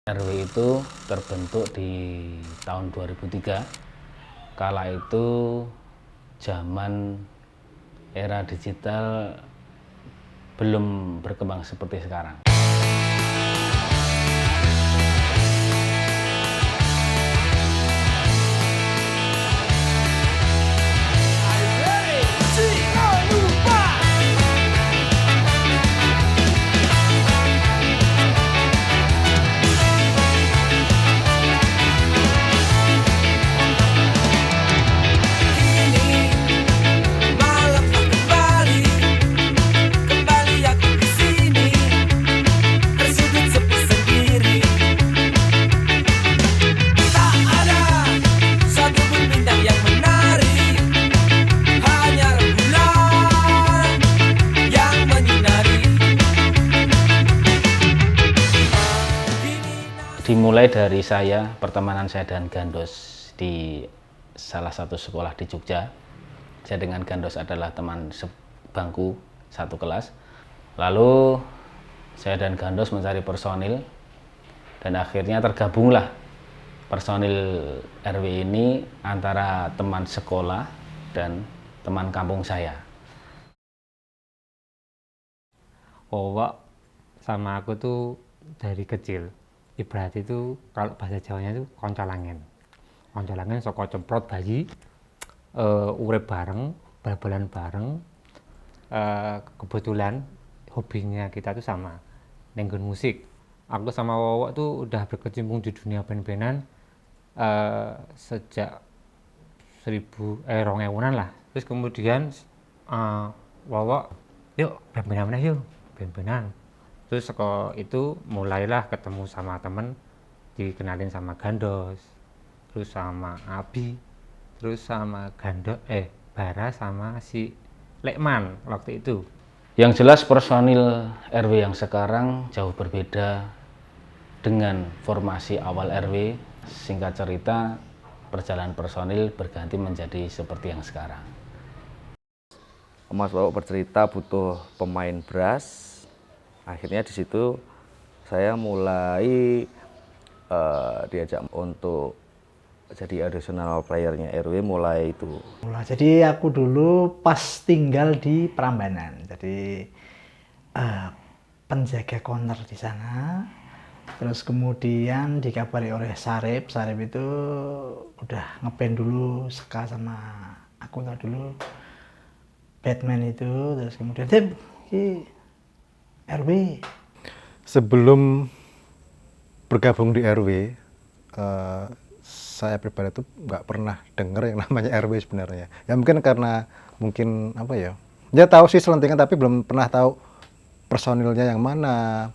RW itu terbentuk di tahun 2003. Kala itu zaman era digital belum berkembang seperti sekarang. Dimulai dari pertemanan saya dan Gandos di salah satu sekolah di Jogja. Saya dengan Gandos adalah teman sebangku satu kelas. Lalu saya dan Gandos mencari personil dan akhirnya tergabunglah personil RW ini antara teman sekolah dan teman kampung saya. Wowok sama aku tuh dari kecil. Ibarat itu kalau bahasa Jawanya itu koncolangen. Koncolangen saka cemprot bayi, urip bareng, bal-balan bareng. Kebetulan hobinya kita tuh sama, nenggon musik. Aku sama Wowok tuh udah berkecimpung di dunia band-bandan sejak 2000-an lah. Terus kemudian Wowok, yuk band-bandan yuk, band-bandan. Terus itu mulailah ketemu sama temen, dikenalin sama Gandos, terus sama Abi, terus sama Bara sama si Lekman waktu itu. Yang jelas personil RW yang sekarang jauh berbeda dengan formasi awal RW. Singkat cerita, perjalanan personil berganti menjadi seperti yang sekarang. Mas Wowok bercerita butuh pemain brass. Akhirnya di situ saya mulai diajak untuk jadi additional playernya RW mulai itu. Jadi aku dulu pas tinggal di Prambanan, jadi penjaga counter di sana. Terus kemudian dikabari oleh Sarip itu udah ngeband dulu ska sama aku dulu Batman itu. Terus kemudian RW. Sebelum bergabung di RW, saya pribadi itu nggak pernah dengar yang namanya RW sebenarnya. Ya mungkin karena apa ya? Ya tahu sih selentingan tapi belum pernah tahu personilnya yang mana.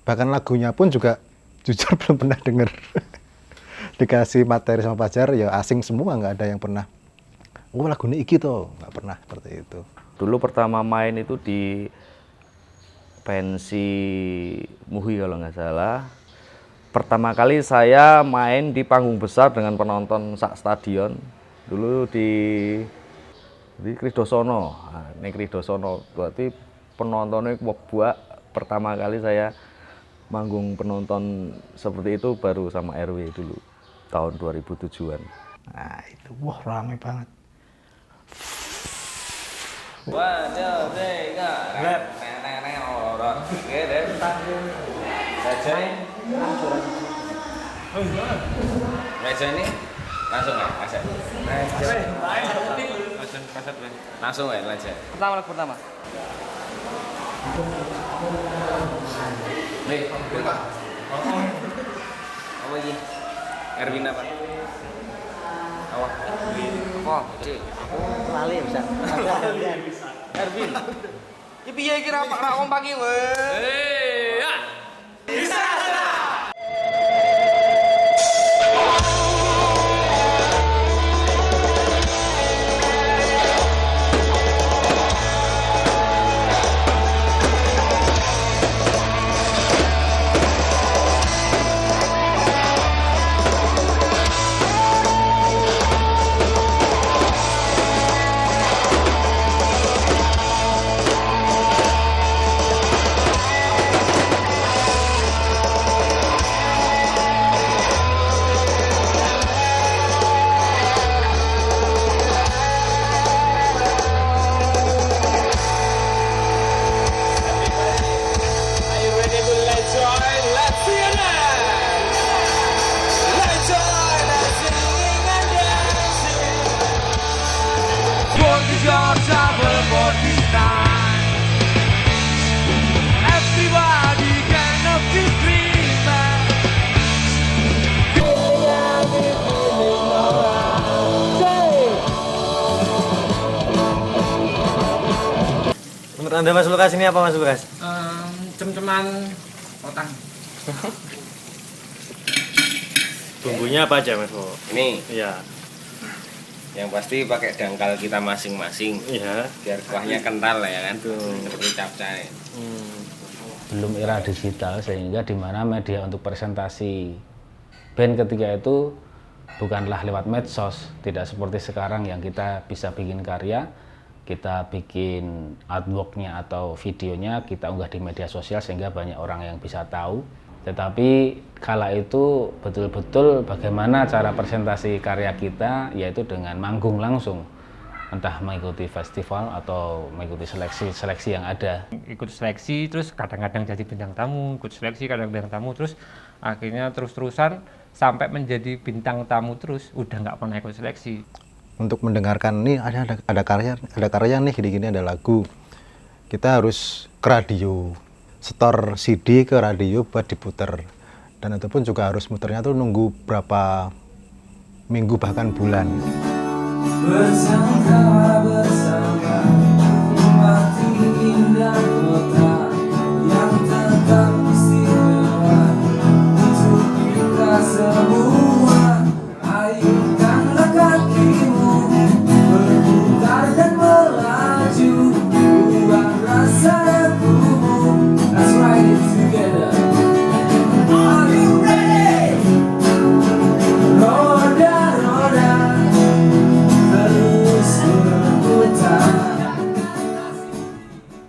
Bahkan lagunya pun juga jujur belum pernah dengar. Dikasih materi sama Pajar ya asing semua, nggak ada yang pernah. Oh lagunya iki tuh, nggak pernah seperti itu. Dulu pertama main itu di pensi Muhi kalau nggak salah. Pertama kali saya main di panggung besar dengan penonton sak stadion. Dulu di Kridosono. Nah, ini Kridosono berarti penontonnya buat pertama kali saya manggung penonton seperti itu baru sama RW dulu tahun 2007-an. Nah, itu wah ramai banget. 1, 2, 3, rap. Oke deh. Meja ini langsung ya, Mas. Langsung ya, lanjut. Pertama. Nih, apa ini? Erwin apa? Awak. Oh, cik. Aku lali bisa. Erwin. Iki piye iki ra kompak iki weh. Bisa. Anda Mas Lukas ini apa Mas Lukas? Cem-ceman otang. Bumbunya apa aja Mas Bo? Ini Iya. yang pasti pakai dangkal kita masing-masing Iya. biar kuahnya kental ya kan, seperti capcay. Belum era digital sehingga di mana media untuk presentasi band ketika itu bukanlah lewat medsos, tidak seperti sekarang yang kita bisa bikin karya, kita bikin artworknya atau videonya kita unggah di media sosial sehingga banyak orang yang bisa tahu. Tetapi kala itu betul-betul bagaimana cara presentasi karya kita, yaitu dengan manggung langsung, entah mengikuti festival atau mengikuti seleksi yang ada. Ikut seleksi, terus kadang-kadang jadi bintang tamu, ikut seleksi kadang-kadang tamu, terus akhirnya terus-terusan sampai menjadi bintang tamu terus, udah nggak pernah ikut seleksi. Untuk mendengarkan nih ada karya nih gini-gini, ada lagu, kita harus ke radio, setor CD ke radio buat diputer, dan itu pun juga harus muternya tuh nunggu berapa minggu bahkan bulan. Bersama mati indah kota yang tetap istimewa untuk kita semua. Ayunkanlah kakimu berputar dan melaju, buang rasa ragumu. Let's ride it together. Are you ready? Roda-roda terus berputar.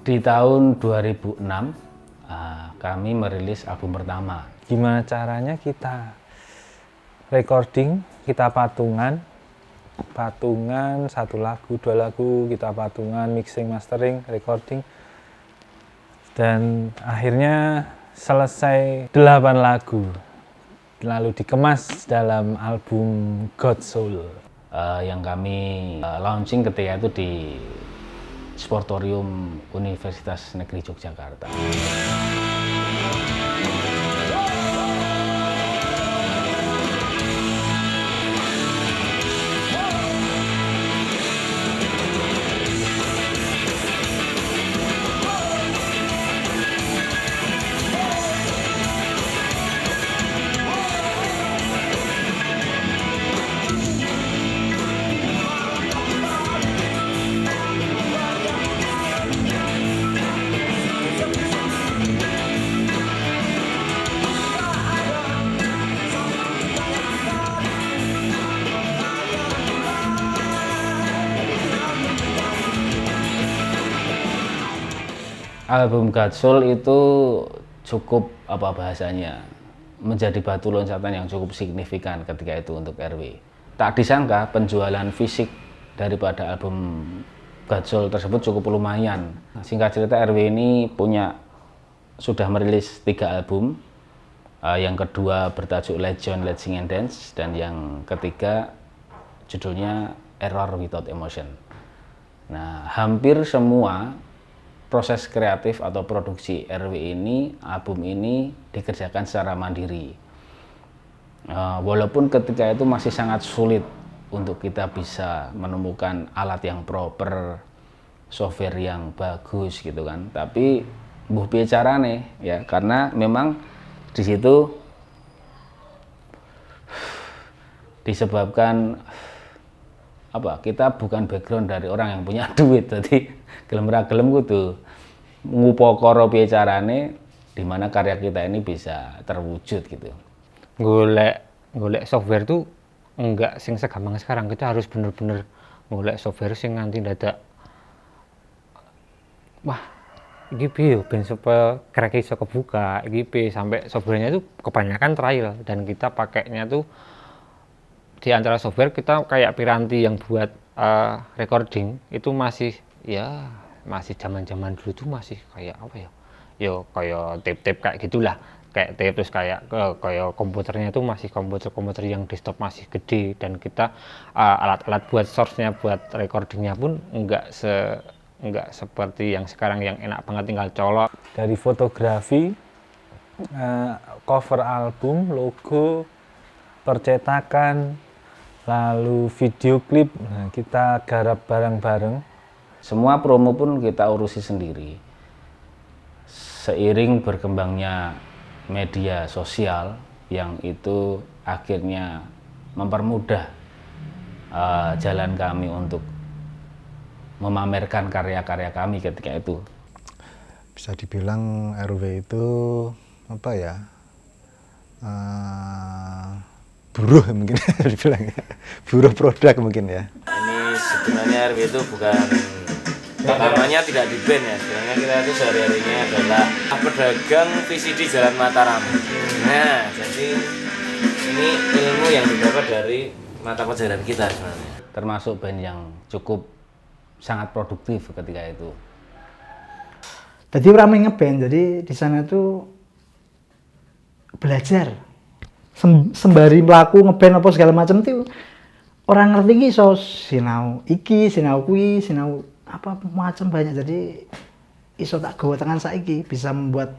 Di tahun 2006 kami merilis album pertama. Gimana caranya kita recording, kita patungan satu lagu, dua lagu, kita patungan, mixing, mastering, recording, dan akhirnya selesai 8 lagu lalu dikemas dalam album God Soul Yang kami launching ketika itu di Sportorium Universitas Negeri Yogyakarta. Album God Soul itu cukup menjadi batu loncatan yang cukup signifikan ketika itu untuk RW. Tak disangka penjualan fisik daripada album God Soul tersebut cukup lumayan. Singkat cerita, RW ini sudah merilis 3 album. Yang kedua bertajuk Legend, Let's Sing and Dance, dan yang ketiga judulnya Error Without Emotion. Nah, hampir semua proses kreatif atau produksi RW ini, album ini dikerjakan secara mandiri. Walaupun ketika itu masih sangat sulit untuk kita bisa menemukan alat yang proper, software yang bagus gitu kan. Tapi mbuh piye carane ya, karena memang di situ disebabkan kita bukan background dari orang yang punya duit, jadi gelem ra gelem kudu ngupakara piye carane di mana karya kita ini bisa terwujud gitu. Golek software tuh enggak sing segampang sekarang. Kita harus bener-bener golek software sing nganti dadak wah iki piye ben supaya crack iso kebuka iki piye, sampai softwarenya itu kebanyakan trial, dan kita pakainya tuh di antara software kita kayak piranti yang buat recording itu masih zaman-zaman dulu tuh masih kayak kayak tape kayak gitulah, kayak tape, terus kayak komputernya itu masih komputer yang desktop masih gede, dan kita alat-alat buat source-nya, buat recordingnya pun enggak seperti yang sekarang yang enak banget tinggal colok. dari fotografi, cover album, logo, percetakan, lalu video klip, kita garap bareng-bareng Semua promo pun kita urusi sendiri. Seiring berkembangnya media sosial yang itu akhirnya mempermudah jalan kami untuk memamerkan karya-karya kami ketika itu. Bisa dibilang RW itu apa ya, buruh mungkin dibilang ya. Buruh produk mungkin ya. Ini sebenarnya RW itu bukan, namanya tidak di band ya, sebenarnya kita itu sehari-harinya adalah pedagang VCD Jalan Mataram. Nah, jadi ini ilmu yang didapat dari mata pelajaran kita sebenarnya. Termasuk band yang cukup sangat produktif ketika itu. Jadi ramai ngeband, jadi di sana tuh belajar sembari melaku ngeband apa segala macam tuh orang ngerti ki so sinau iki, sinau kui, sinau apa macam banyak, jadi iso tak gawa tangan saiki bisa membuat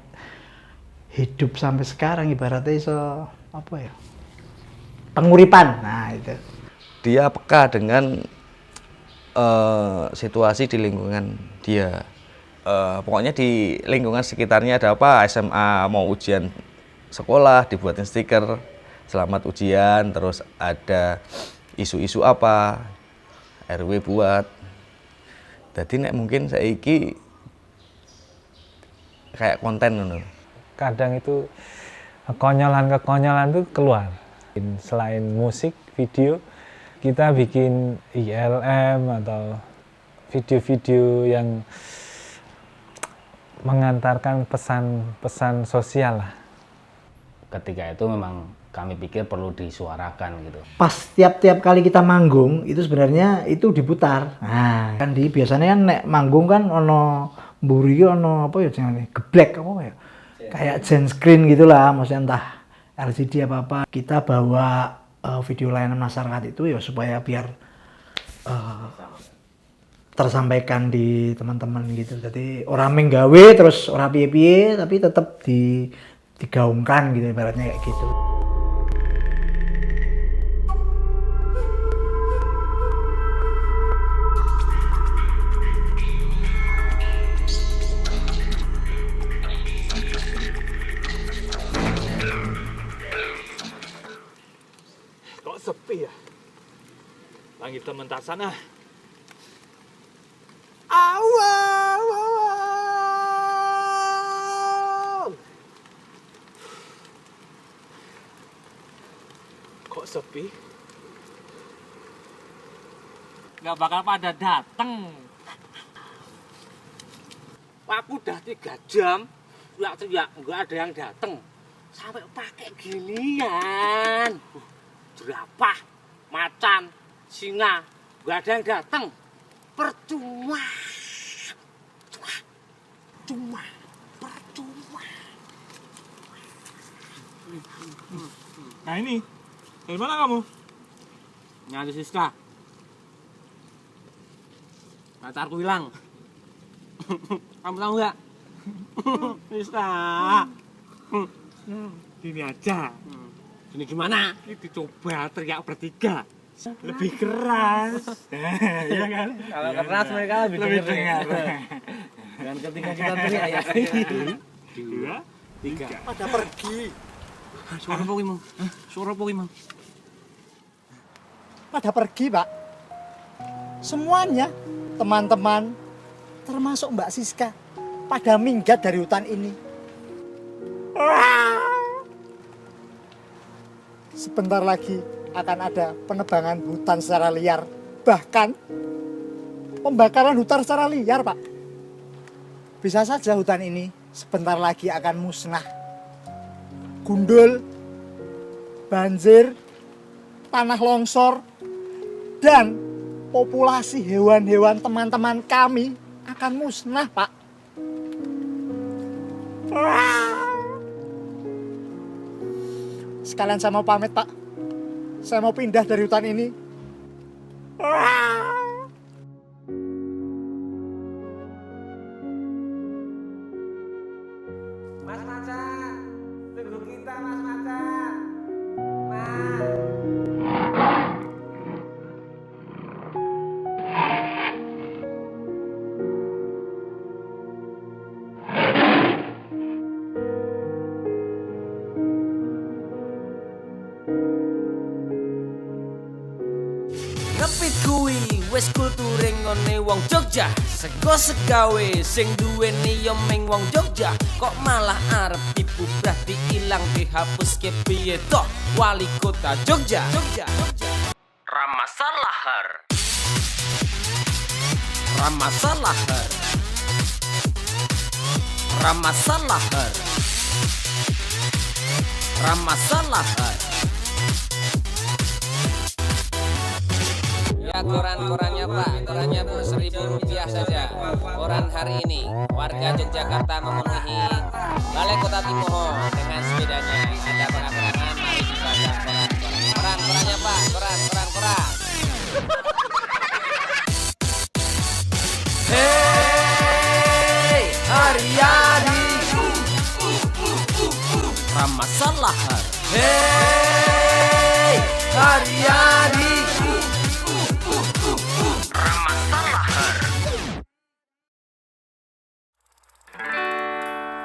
hidup sampai sekarang ibaratnya iso apa ya, penguripan. Nah itu Dia peka dengan situasi di lingkungan dia. Pokoknya di lingkungan sekitarnya ada apa, SMA mau ujian sekolah dibuatin stiker selamat ujian, terus ada isu-isu apa RW buat. Jadi nek mungkin saiki kayak konten ngono. Kadang itu kekonyolan tuh keluar. Selain musik, video, kita bikin ILM atau video-video yang mengantarkan pesan-pesan sosial lah. Ketika itu memang kami pikir perlu disuarakan gitu. pas tiap kali kita manggung itu sebenarnya itu diputar. Nah kan biasanya kan nek manggung kan ono mburi ono apa ya jenenge geblek apa ya, kayak gen screen gitulah, maksudnya entah LCD apa kita bawa video layanan masyarakat itu ya supaya biar tersampaikan di teman-teman gitu. Jadi orang menggawe terus orang piye-piye tapi tetap digaungkan gitu ibaratnya kayak gitu. Kok sepi ya? Langit tementasan ah. Awal. Kok sepi? Nggak bakal pada dateng. Aku udah 3 jam, teriak nggak ada yang dateng. Sampai pakai ginian. Jerapah, macan, singa, nggak ada yang dateng. Percuma. Percuma. Nah ini, dari mana kamu? Nyari Siska. Pacarku hilang. Kamu tahu nggak? Siska. Gini aja. Ini gimana? Ini dicoba teriak bertiga. Lebih keras. Iya kan? Kalau keras mereka lebih dengar. Dan ketika kita teriak ya. 2, 3. Pada pergi. Suara apa Mang? Suara apa Mang? Pada pergi, Pak. Semuanya, teman-teman, termasuk Mbak Siska, pada minggat dari hutan ini. Sebentar lagi akan ada penebangan hutan secara liar. Bahkan pembakaran hutan secara liar, Pak. Bisa saja hutan ini sebentar lagi akan musnah. Gundul, banjir, tanah longsor, dan populasi hewan-hewan teman-teman kami akan musnah, Pak. Sekalian saya mau pamit, Pak. Saya mau pindah dari hutan ini. Mas Macan, tunggu kita Mas Macan. Ngepit kuwi wis kulture ngene wong Jogja. Sego segawe sing duweni yo ming wong Jogja. Kok malah arep dibubrah diilang dihapuske piye toh wali kota Jogja. Ramasalahar. Ramasalahar. Ramasalahar. Ramasalahar. Ya koran-korannya Pak, korannya Bu, Rp1.000 saja. Koran hari ini, warga Yogyakarta memenuhi Balai Kota Timoho dengan sepedanya. Ada koran-koranan, mari dibaca koran-koran. Koran-korannya Pak, koran. Hey, Haryadi Ramasalahar. Hey, Haryadi Ramasalahar.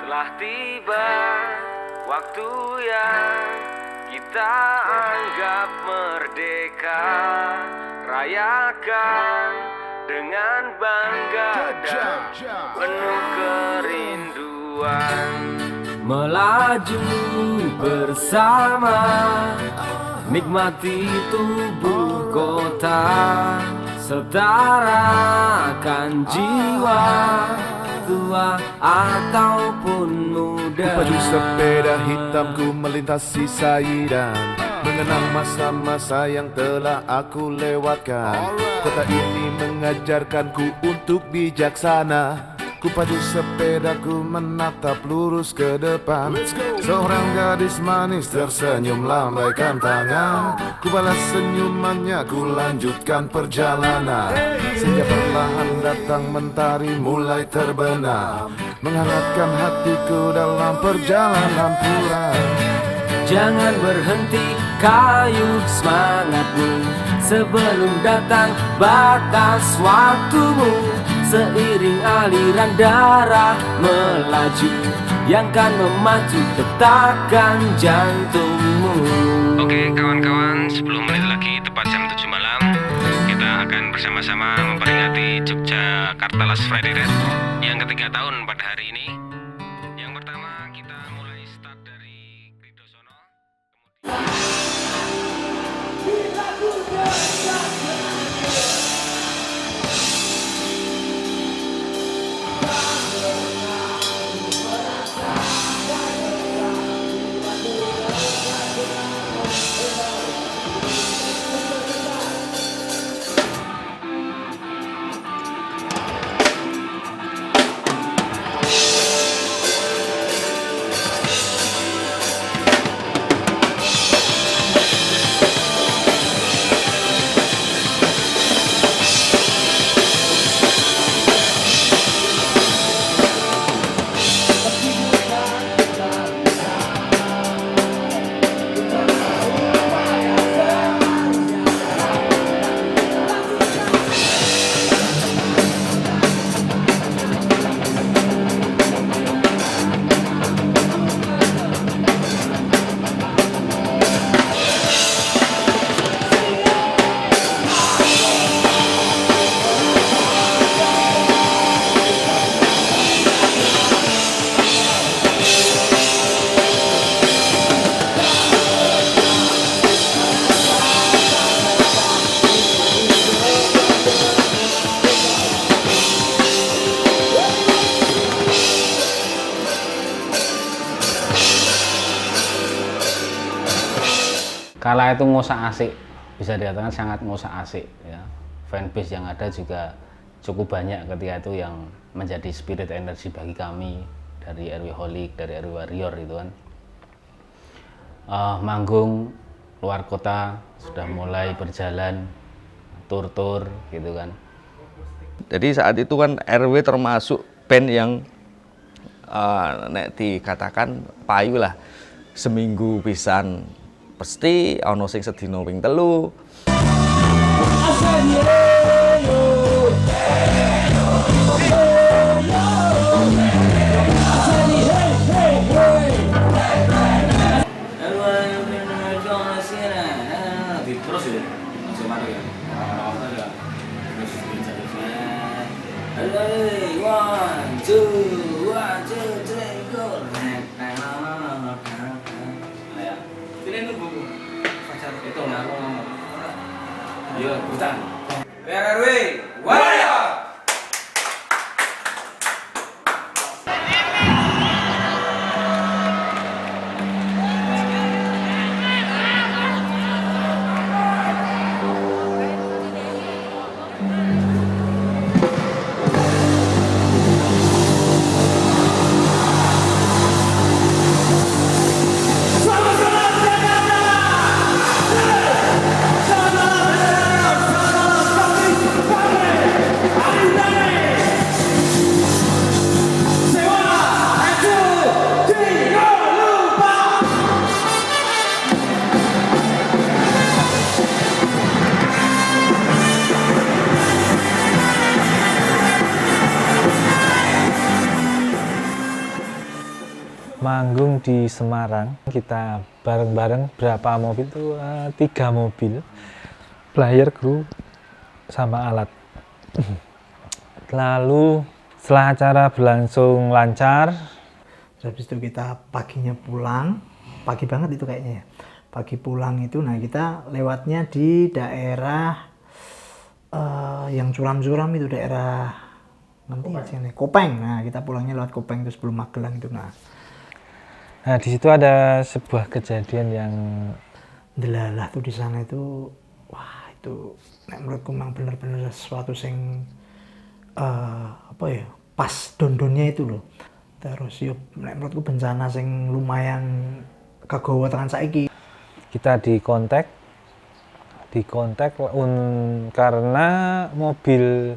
Telah tiba waktu yang kita anggap merdeka. Rayakan dengan bangga dan penuh kerinduan. Melaju bersama, nikmati tubuh kota, setarakan jiwa, tua ataupun muda. Baju sepeda hitamku melintasi Saidan, mengenang masa-masa yang telah aku lewatkan. Kota ini mengajarkanku untuk bijaksana. Ku pacu sepedaku menatap lurus ke depan. Seorang gadis manis tersenyum lambaikan tangan. Ku balas senyumannya, ku lanjutkan perjalanan. Sejak perlahan datang mentari mulai terbenam, menghangatkan hatiku dalam perjalanan pulang. Jangan berhenti kayuh semangatmu sebelum datang batas waktumu. Seiring aliran darah melaju yang kan memacu detakan jantungmu. Oke kawan-kawan, 10 menit lagi tepat jam 7 malam kita akan bersama-sama memperingati Yogyakarta Last Friday Red yang ketiga tahun pada hari ini. Yang pertama kita mulai start dari Kridosono. Kala itu ngosak asik, bisa dikatakan sangat ngosak asik ya. Fanbase yang ada juga cukup banyak ketika itu yang menjadi spirit energi bagi kami dari RW Holic, dari RW Warrior itu kan. Manggung luar kota sudah mulai berjalan tur-tur gitu kan. Jadi saat itu kan RW termasuk band yang nek dikatakan payu lah, seminggu pisan pasti ono sing sedina ping 3. Terus ya, masih mana ya? 1, 2, 3, go. Ayo. Sini nunggu. Pacar itu aku ngomong. Yo, hutan. PRRW, warrior. Manggung di Semarang, kita bareng-bareng berapa mobil tuh? 3 mobil, player, kru, sama alat. Lalu setelah acara berlangsung lancar, habis itu kita paginya pulang, pagi banget itu kayaknya ya. Pagi pulang itu, nah kita lewatnya di daerah yang curam-curam itu, daerah nanti Kopeng. Nah kita pulangnya lewat Kopeng itu sebelum Magelang itu. Nah di situ ada sebuah kejadian yang delalah tuh di sana itu, wah itu menurutku memang bener-bener sesuatu yang apa ya, pas dondonnya itu loh. Terus yuk menurutku bencana yang lumayan kagawa tekan saiki. Kita dikontak karena mobil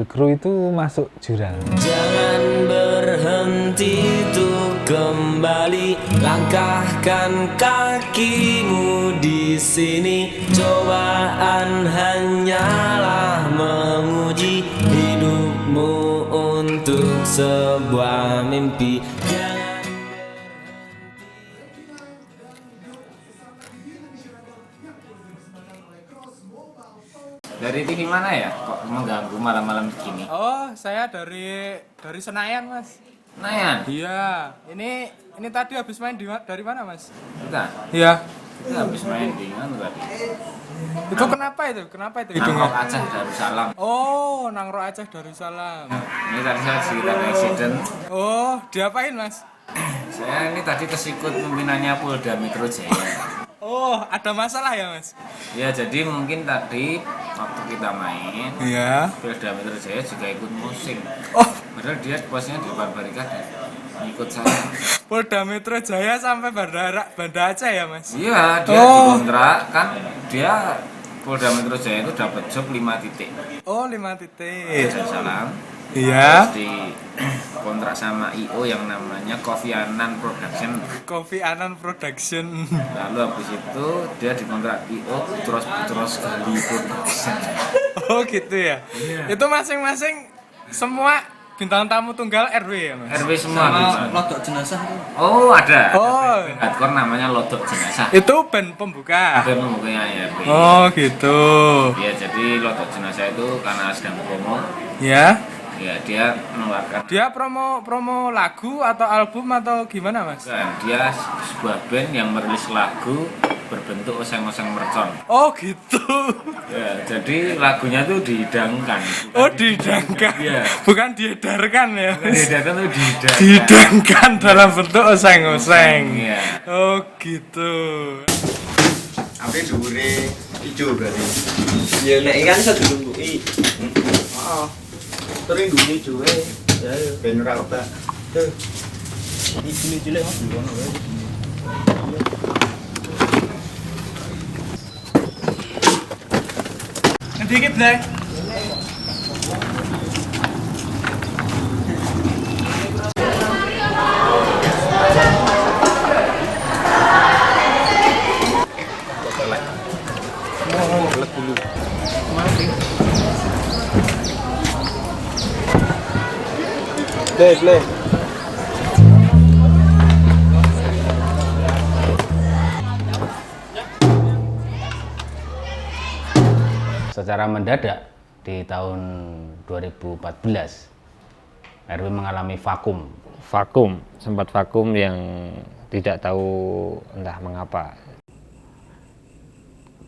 kru itu masuk jurang. Jangan berhenti tuh kembali, langkahkan kakimu di sini. Cobaan hanyalah menguji hidupmu untuk sebuah mimpi. Dari TV mana ya? Kok mengganggu malam-malam begini? Oh, saya dari Senayan, Mas. Senayan? Iya. Ini tadi habis main dari mana, Mas? Kita? Iya. Kita habis main di mana tadi? Itu kenapa itu? Nangrok Aceh Darussalam. Oh, Nangrok Aceh Darussalam. Ini tadi saya sekitar accident. Oh, diapain, Mas? Saya ini tadi kesikut pimpinannya Polda Metro Jaya. Oh, ada masalah ya, Mas? Ya, jadi mungkin tadi waktu kita main, iya, Polda Metro Jaya juga ikut musing. Oh, padahal dia posnya di depan barikade, ikut saya. Polda Metro Jaya sampai Banda Aceh ya, Mas? Iya, dia dikontrak kan, dia Polda Metro Jaya itu dapat job 5 titik. Oh, 5 titik. Salam. Iya. Terus di kontrak sama IO yang namanya Kofi Annan Production. Kofi Annan Production. Lalu habis itu dia dikontrak IO Putros Gali Production. Oh gitu ya. Iya. Itu masing-masing semua bintang tamu tunggal RW ya, Mas? RW semua. Sama Lodok Jenazah. Oh ada. Oh. Hardcore namanya Lodok Jenazah. Itu band pembuka. Band pembukanya ya. Oh gitu. Ya jadi Lodok Jenazah itu karena sedang promo. Ya. Ya dia mengeluarkan. Dia promo lagu atau album atau gimana, Mas? Bukan, dia sebuah band yang merilis lagu berbentuk oseng-oseng mercon. Oh gitu. Ya, jadi lagunya tuh dihidangkan. Oh dihidangkan. Iya. Bukan diedarkan ya. Bukan dihidangkan tuh dihidangkan. Dihidangkan dalam bentuk oseng-oseng. Iya. Oh gitu. Ambil dhuwure ijo berarti. Ya nek ikan iso dilungguki. Heeh. Terus dhuwure ijo wae. Ya ben ora obak. Tuh. Iki cilik Mas di kono wae. Dikit deh. Play. Secara mendadak di tahun 2014 RW mengalami vakum. Sempat vakum yang tidak tahu entah mengapa.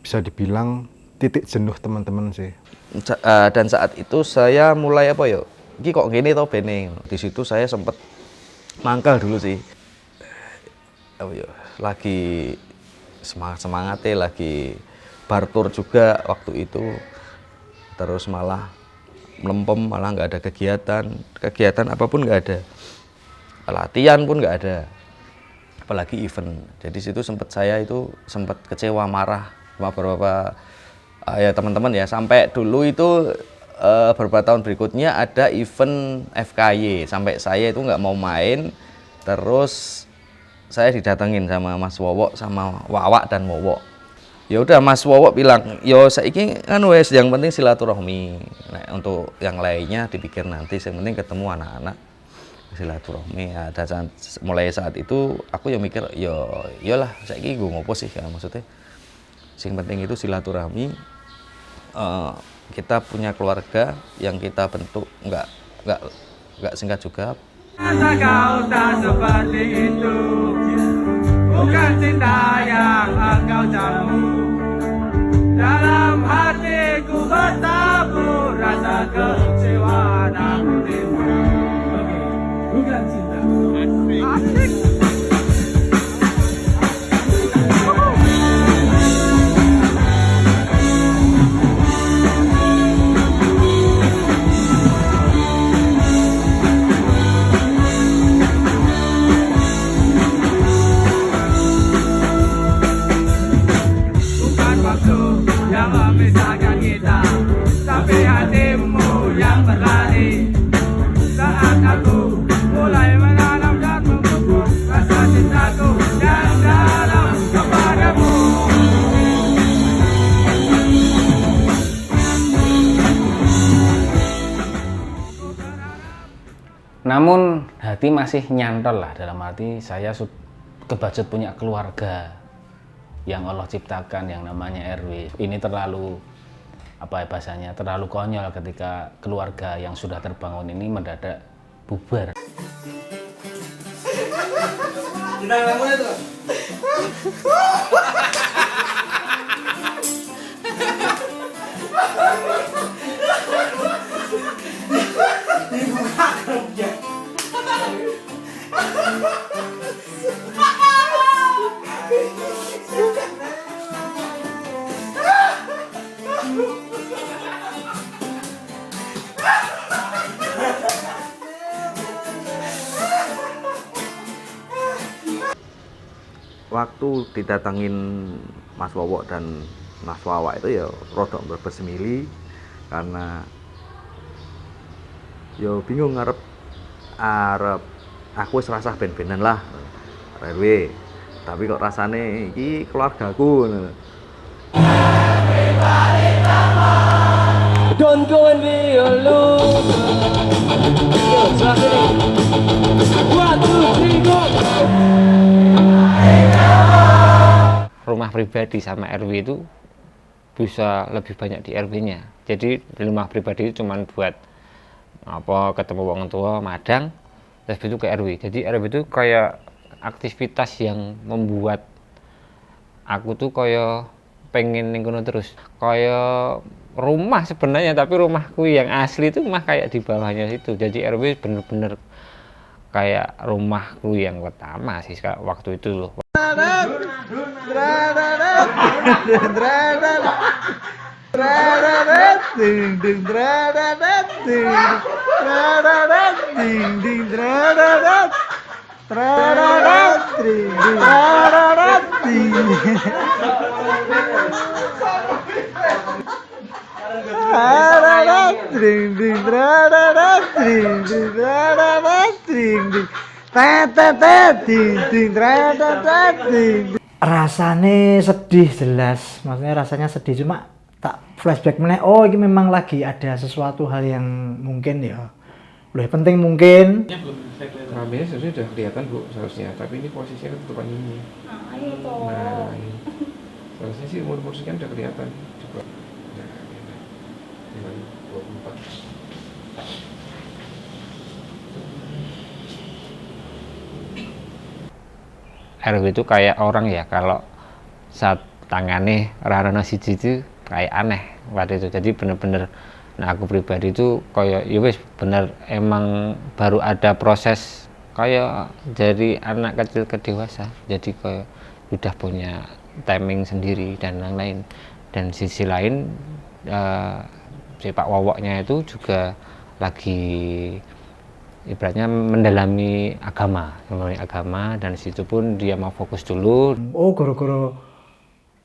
Bisa dibilang titik jenuh teman-teman sih. Dan saat itu saya mulai apa ya? Iki kok gini toh bening. Di situ saya sempat mangkal dulu sih. Apa ya? Lagi semangatnya, lagi bartur juga waktu itu. Terus malah melempem, malah nggak ada kegiatan apapun nggak ada, latihan pun nggak ada, apalagi event. Jadi situ saya itu sempat kecewa, marah sama beberapa ya teman-teman ya. Sampai dulu itu beberapa tahun berikutnya ada event FKY, sampai saya itu nggak mau main, terus saya didatengin sama Mas Wowo sama Wawak dan Wowo. Ya udah Mas Wowo bilang, yo saiki kan wes yang penting silaturahmi. Nah, untuk yang lainnya dipikir nanti, yang penting ketemu anak-anak silaturahmi. Ya, dan mulai saat itu aku ya mikir, yo iyalah saiki gue ngopo sih ya, maksudnya. Yang penting itu silaturahmi. Kita punya keluarga yang kita bentuk nggak singkat juga. Masa kau tak seperti itu, bukan cinta yang engkau jamu. Dalam hatiku bertabur rasa kecewa namun timbul. Bukan cinta. Asik. Yang memisahkan kita, tapi hatimu yang berlari. Saat aku mulai menanam dan memupuk rasa cintaku yang dalam kepadamu. Namun hati masih nyantol lah, dalam arti saya kebacut punya keluarga yang Allah ciptakan yang namanya RW. Ini terlalu apa ya bahasanya, terlalu konyol ketika keluarga yang sudah terbangun ini mendadak bubar. Waktu didatangin Mas Wowo dan Mas Wawa itu ya rodok bersemili karena yo bingung arep aku wis rasah ben-benan lah RW, tapi kok rasane iki keluargaku. Don't go and be alone. Yo, terakhir nih. 1, 2, 3, go. Rumah pribadi sama RW itu bisa lebih banyak di RW-nya. Jadi di rumah pribadi itu cuma buat apa ketemu orang tua, madang, terus itu ke RW. Jadi RW itu kayak aktivitas yang membuat aku tuh kayak pengen ning kono terus. Kayak rumah sebenarnya, tapi rumahku yang asli itu mah kayak di bawahnya situ. Jadi RW bener-bener kayak rumahku yang pertama sih waktu itu loh. Rasanya sedih jelas, maksudnya rasanya sedih, cuma tak flashback meneh, oh ini memang lagi ada sesuatu hal yang mungkin ya lebih penting mungkin. Rambutnya seharusnya sudah kelihatan Bu, seharusnya, tapi ini posisinya ketutupan ini. Nah, ini. Seharusnya sih umur sekian sudah kelihatan juga. Nah, ini. RW itu kayak orang ya, kalau saat tangane rana siji itu kayak aneh waktu itu. Jadi bener-bener, nah aku pribadi itu kayak ya wis bener emang baru ada proses kayak dari anak kecil ke dewasa. Jadi kayak udah punya timing sendiri dan lain-lain. Dan sisi lain si Pak Wowoknya itu juga lagi ibaratnya mendalami agama, dan situ pun dia mau fokus dulu. Oh, gara-gara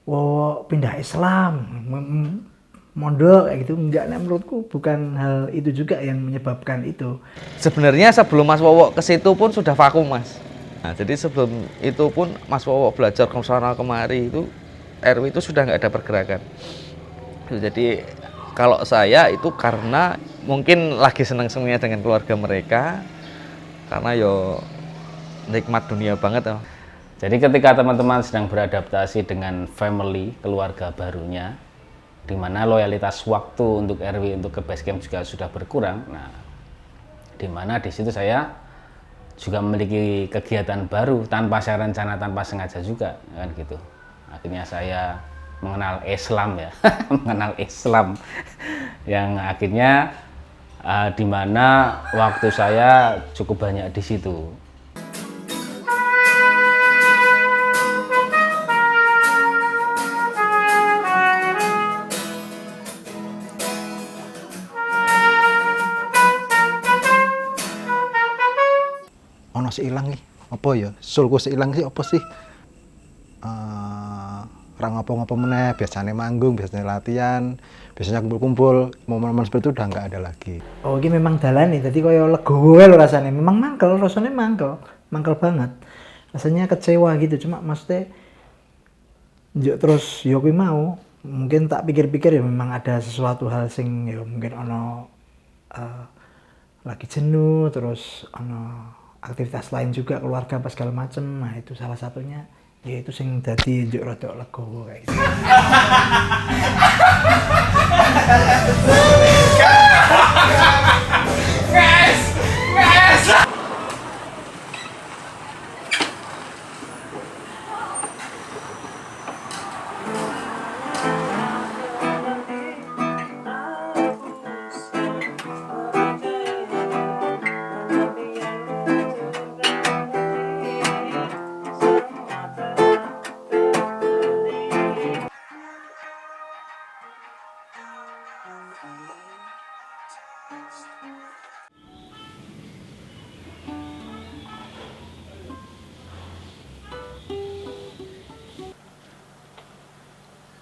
Wowok pindah Islam, mondok kayak gitu, enggak, menurutku bukan hal itu juga yang menyebabkan itu. Sebenarnya sebelum Mas Wowok ke situ pun sudah vakum, Mas. Nah, jadi sebelum itu pun Mas Wowok belajar ke sana kemari itu RW itu sudah nggak ada pergerakan. Jadi kalau saya itu karena mungkin lagi senang-senangnya dengan keluarga mereka, karena yo nikmat dunia banget ya. Jadi ketika teman-teman sedang beradaptasi dengan family, keluarga barunya, di mana loyalitas waktu untuk RW untuk ke base camp juga sudah berkurang. Nah, di mana di situ saya juga memiliki kegiatan baru tanpa saya rencana, tanpa sengaja juga, kan gitu. Akhirnya saya mengenal Islam ya, mengenal Islam, yang akhirnya di mana waktu saya cukup banyak di situ. Ono seilang nih, apa ya? Sulku seilang sih apa sih? Orang ngopo-ngopo meneh, biasanya manggung, biasanya latihan, biasanya kumpul-kumpul, momen-momen seperti itu udah nggak ada lagi. Oh, ini memang dalan nih, tadi kaya legowo lho rasanya. Memang mangkel, rasanya mangkel banget. Rasanya kecewa gitu, cuma maksudnya njuk terus yo kuwi mau, mungkin tak pikir-pikir ya memang ada sesuatu hal sing ya mungkin ono lagi jenuh, terus ono aktivitas lain juga, keluarga apa segala macem. Nah, itu salah satunya. Ya itu sing dadi njuk rada legowo kayak gitu.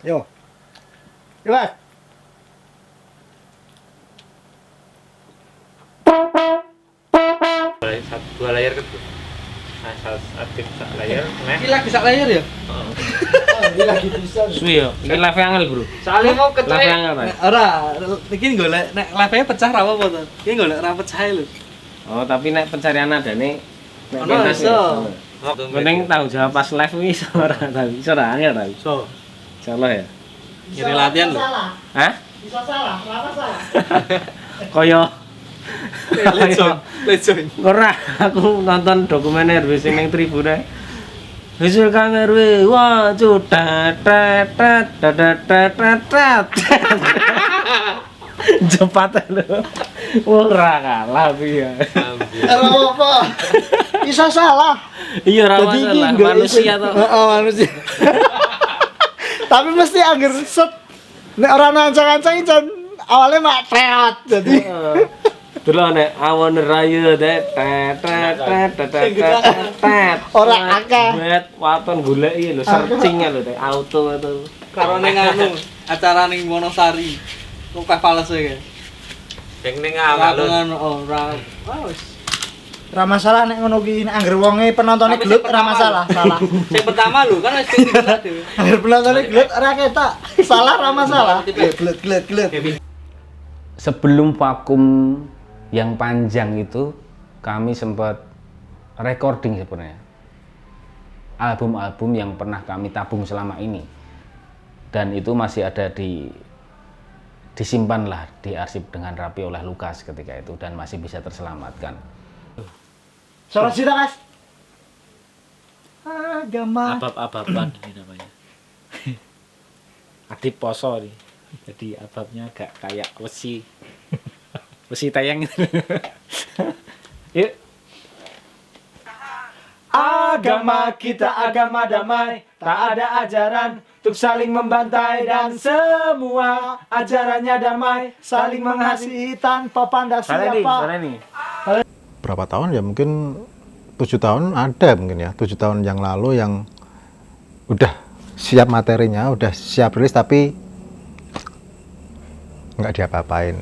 Yo, Iwas. Dua layar gitu. Asal aktif sak layar, nah. Ini lagi sak layar ya? Ini lagi bisa. Suwi yo, ini live angel, Bro. Soalnya mau kecuali live angel, Pak. Ora, iki golek nek live-nya pecah ra apa-apa to. Iki golek ra pecah lho. Oh, tapi nek pencarian adane Ono iso. Mending tahu jawab pas live kuwi iso ora ta? Iso ra angel ta? Iso. Insyaallah ya. Ngiri latihan lho. Hah? Bisa salah, kenapa salah? Koyo Lejon. ora aku nonton dokumenter wis ning tribune. Wis Kang RW, wah cutat tet tet tet tet tet. Cepat lho. Ora kalah piye. Ora apa. Bisa salah. Iya ora masalah, manusia to. Heeh, manusia. Tapi mesti angger set nek ora nancang-nancang jan awalnya mak teot jadi dulu nek awan raya tet tet tet tet ora akeh bet waton goleki lho searching lho teh auto itu Karo ning anu acara ning Wonosari. Kok fales e. Ping ning alun. Ora. Wis. ora masalah nek ngono ki nek angger wonge penontonnya gelut ora masalah salah Yang pertama lho kan wis ping dhewe. angger penontonnya gelut ora ketok salah ora masalah gelut. Sebelum vakum yang panjang itu, kami sempat recording sebenarnya album-album yang pernah kami tabung selama ini, dan itu masih ada di disimpanlah di arsip dengan rapi oleh Lukas ketika itu dan masih bisa terselamatkan. Suara cita Mas. Agama. Abab-ababan ini namanya. Adip poso nih. Jadi ababnya agak kayak wesi. Wesi tayang itu. Yuk. Agama kita agama damai, tak ada ajaran untuk saling membantai dan semua ajarannya damai, saling mengasihi tanpa pandang siapa. Berapa tahun ya, mungkin 7 tahun ada mungkin ya, 7 tahun yang lalu yang udah siap materinya, udah siap rilis tapi nggak diapa-apain.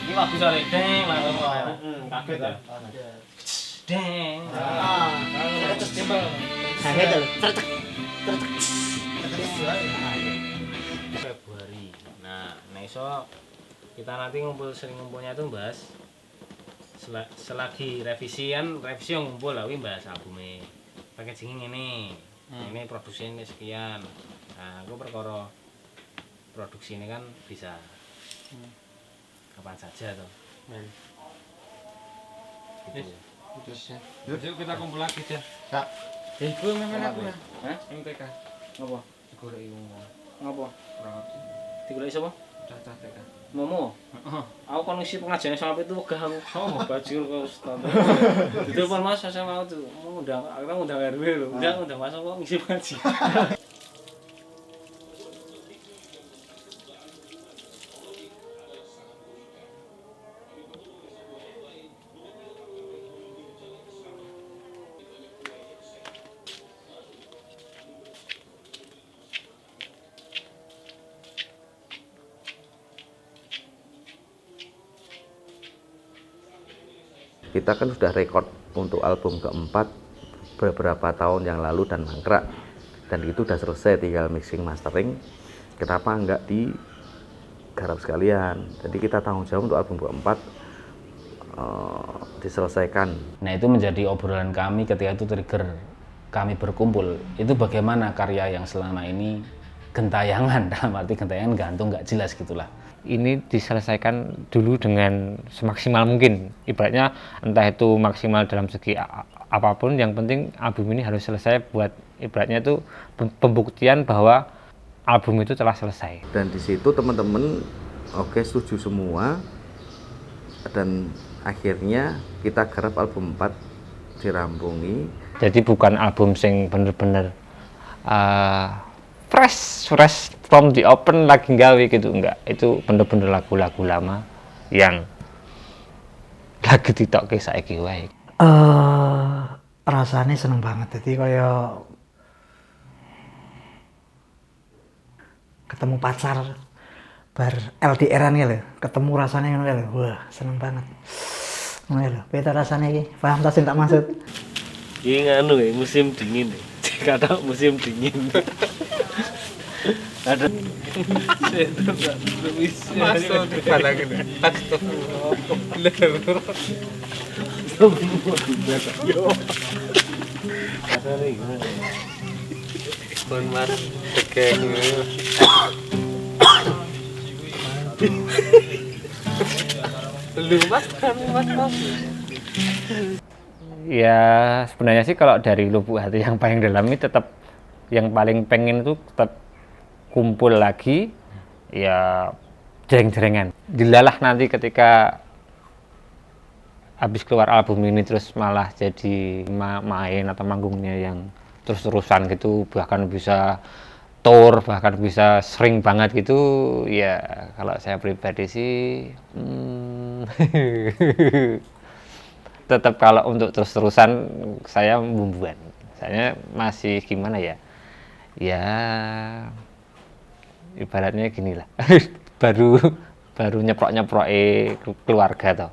Ini waktu sore deng langsung kaget ya. Deng. Februari. Nah, iso kita nanti sering ngumpulnya itu bahas selagi revisi yang ngumpul lah bahas albumnya. Packaging ini. Ini produksinya sekian. Nah, aku perkara produksi ini kan bisa kapan saja tuh. Gitu. Yuk kita kumpul lagi aja. Kak. Ibu memang aku ya. Hah? MTK. Ngapa? Digoreki wong. Ngapa? Ora ngerti. Digoreki sapa? Cacah TK. Momo. Heeh. Aku kon ngisi pengajian sampai itu gak aku. Oh, bajul kok Ustaz. Ditelepon Mas saya mau tuh. Kita ngundang RW lho. Undang Mas kok ngisi pengajian. Kita kan sudah rekod untuk album keempat beberapa tahun yang lalu dan mangkrak, dan itu udah selesai, tinggal mixing mastering. Kenapa enggak digarap sekalian? Jadi kita tanggung jawab untuk album keempat diselesaikan. Nah, itu menjadi obrolan kami ketika itu trigger kami berkumpul. Itu bagaimana karya yang selama ini gentayangan, dalam arti gentayangan gantung nggak jelas gitulah. Ini diselesaikan dulu dengan semaksimal mungkin. Ibaratnya entah itu maksimal dalam segi apapun, yang penting album ini harus selesai, buat ibaratnya itu pembuktian bahwa album itu telah selesai. Dan di situ teman-teman oke setuju semua, dan akhirnya kita garap album 4 dirampungi. Jadi bukan album sing bener-bener fresh from the open lagi gawe gitu, enggak. Itu bener-bener lagu-lagu lama yang lagi ditokke saiki wae. Rasanya seneng banget, jadi kaya ketemu pacar bar LDR-an ya lho, ketemu rasanya ngono lho. Wah, seneng banget. Ngono lho, beda rasanya iki. Paham ta sing tak maksud? Iki nganu ya, musim dingin. Kata musim dingin. Ada masuk di balangin. Kon Mas tegeng. Lu Mas kan Mas. Ya sebenarnya sih kalau dari lubuk hati yang paling dalam ini tetap yang paling pengen itu tetap kumpul lagi, ya jreng-jrengan. Dilalah nanti ketika habis keluar album ini terus malah jadi main atau manggungnya yang terus-terusan gitu, bahkan bisa tour, bahkan bisa sering banget gitu. Ya kalau saya pribadi sih tetap kalau untuk terus-terusan saya bumbuan. Saya masih gimana ya? Ya ibaratnya gini lah. baru nyeprok keluarga toh.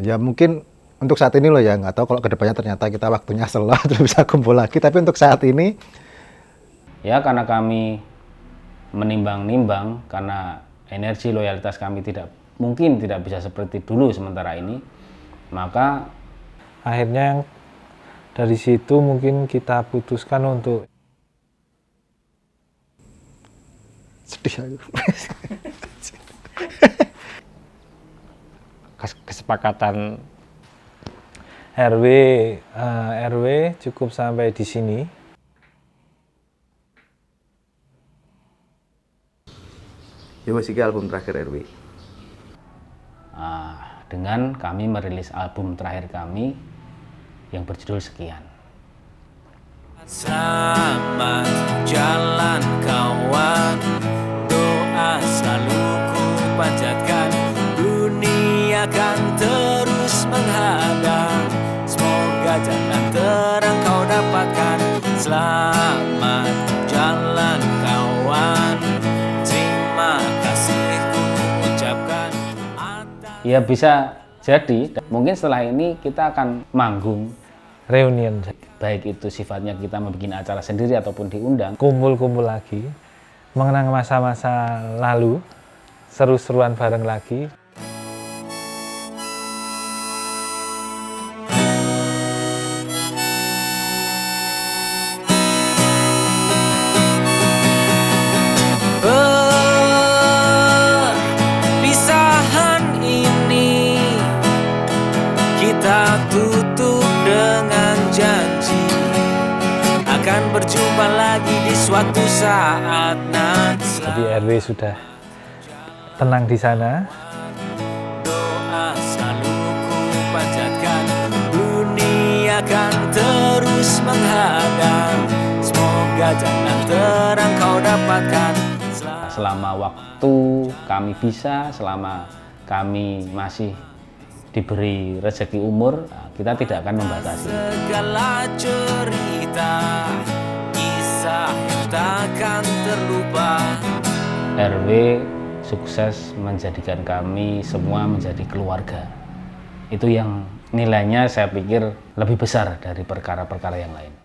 Ya mungkin untuk saat ini loh ya, nggak tahu kalau kedepannya ternyata kita waktunya selah terus bisa kumpul lagi. Tapi untuk saat ini, ya karena kami menimbang-nimbang, karena energi loyalitas kami mungkin tidak bisa seperti dulu sementara ini, maka akhirnya dari situ mungkin kita putuskan untuk sedih kesepakatan RW cukup sampai di sini. Ya wis iki album terakhir RW. Dengan kami merilis album terakhir kami yang berjudul Sekian. Selamat jalan kawan, doa selalu ku panjatkan, dunia kan terus menghadang, semoga jalan terang kau dapatkan. Selamat jalan kawan, terima kasih ku ucapkan. Ya bisa jadi mungkin setelah ini kita akan manggung reunion, baik itu sifatnya kita membuat acara sendiri ataupun diundang, kumpul-kumpul lagi, mengenang masa-masa lalu, seru-seruan bareng lagi. Perpisahan ini kita tutup dengan janji akan berjumpa lagi di suatu saat nanti. Jadi RW sudah tenang di sana. Doa selalu ku panjatkan, dunia kan terus menghadang, semoga jalan terang kau dapatkan. Selama waktu kami bisa, selama kami masih diberi rezeki umur, kita tidak akan membatasi. Segala cerita, kisah yang takkan terlupa. RW sukses menjadikan kami semua menjadi keluarga. Itu yang nilainya saya pikir lebih besar dari perkara-perkara yang lain.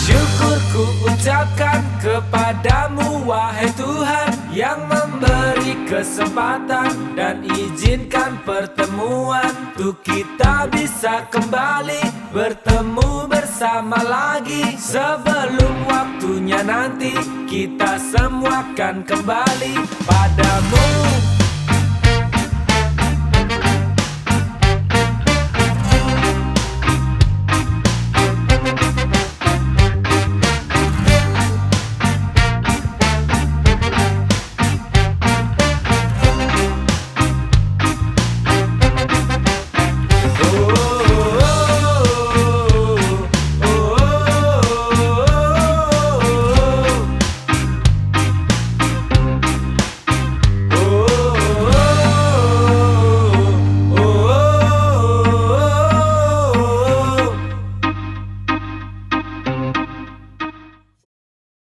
Syukur ku ucapkan kepadamu wahai Tuhan, yang memberi kesempatan dan izinkan pertemuan untuk kita bisa kembali bertemu bersama lagi. Sebelum waktunya nanti kita semua akan kembali padamu.